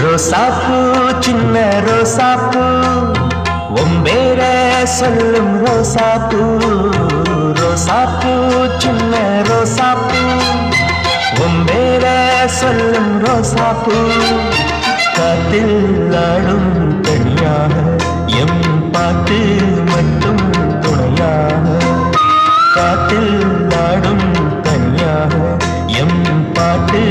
ரோசாப்பூ சின்ன ரோசாப்பூ ஒம்பேர சொல்லும் ரோசாப்பூ ரோசாப்பூ சின்ன ரோசாப்பூ ஒம்பேர சொல்லும் ரோசாப்பூ காத்தில் ஆடும் தனியாக எம் பாட்டு மட்டும் துணையாக காத்தில் ஆடும் தனியாக எம் பாட்டு